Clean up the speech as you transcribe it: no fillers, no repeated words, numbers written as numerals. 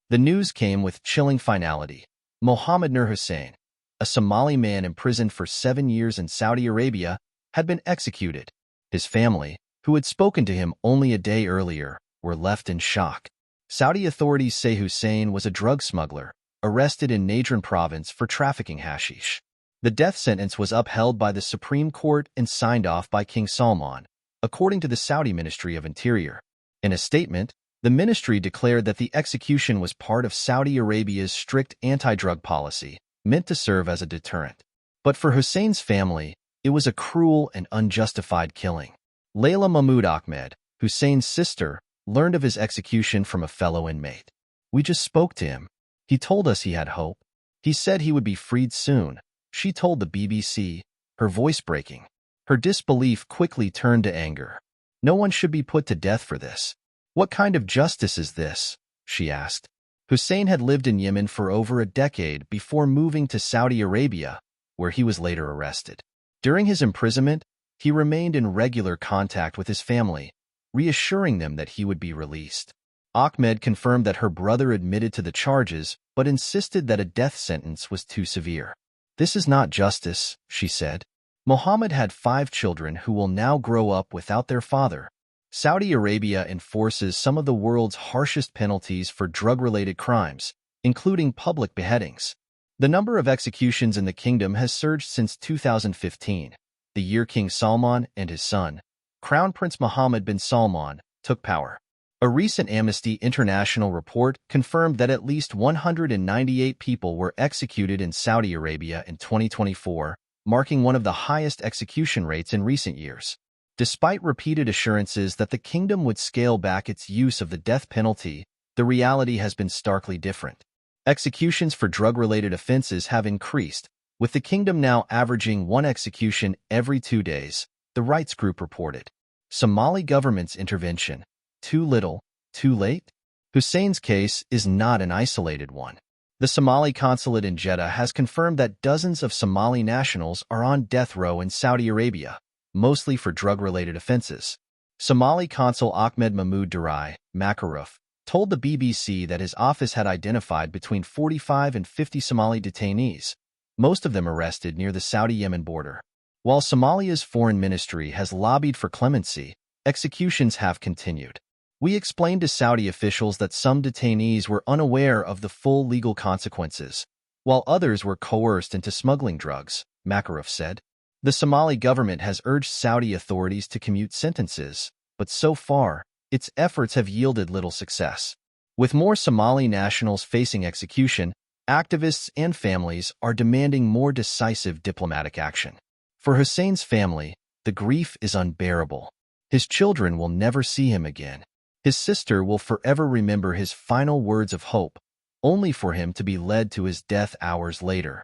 The news came with chilling finality. Mohammed Nur Hussein, a Somali man imprisoned for 7 years in Saudi Arabia, had been executed. His family, who had spoken to him only a day earlier, were left in shock. Saudi authorities say Hussein was a drug smuggler, arrested in Najran province for trafficking hashish. The death sentence was upheld by the Supreme Court and signed off by King Salman, according to the Saudi Ministry of Interior. In a statement, the ministry declared that the execution was part of Saudi Arabia's strict anti-drug policy, meant to serve as a deterrent. But for Hussein's family, it was a cruel and unjustified killing. Layla Mahmoud Ahmed, Hussein's sister, learned of his execution from a fellow inmate. "We just spoke to him. He told us he had hope. He said he would be freed soon," she told the BBC, her voice breaking. Her disbelief quickly turned to anger. "No one should be put to death for this. What kind of justice is this?" she asked. Hussein had lived in Yemen for over a decade before moving to Saudi Arabia, where he was later arrested. During his imprisonment, he remained in regular contact with his family, reassuring them that he would be released. Ahmed confirmed that her brother admitted to the charges, but insisted that a death sentence was too severe. "This is not justice," she said. Mohammed had 5 children who will now grow up without their father. Saudi Arabia enforces some of the world's harshest penalties for drug-related crimes, including public beheadings. The number of executions in the kingdom has surged since 2015, the year King Salman and his son, Crown Prince Mohammed bin Salman, took power. A recent Amnesty International report confirmed that at least 198 people were executed in Saudi Arabia in 2024, marking one of the highest execution rates in recent years. Despite repeated assurances that the kingdom would scale back its use of the death penalty, the reality has been starkly different. Executions for drug-related offenses have increased, with the kingdom now averaging 1 execution every 2 days, the rights group reported. Somali government's intervention: too little, too late? Hussein's case is not an isolated one. The Somali consulate in Jeddah has confirmed that dozens of Somali nationals are on death row in Saudi Arabia, mostly for drug-related offenses. Somali consul Ahmed Mahmoud Durai, Makaruf, told the BBC that his office had identified between 45 and 50 Somali detainees, most of them arrested near the Saudi-Yemen border. While Somalia's foreign ministry has lobbied for clemency, executions have continued. "We explained to Saudi officials that some detainees were unaware of the full legal consequences, while others were coerced into smuggling drugs," Makaruf said. The Somali government has urged Saudi authorities to commute sentences, but so far, its efforts have yielded little success. With more Somali nationals facing execution, activists and families are demanding more decisive diplomatic action. For Hussein's family, the grief is unbearable. His children will never see him again. His sister will forever remember his final words of hope, only for him to be led to his death hours later.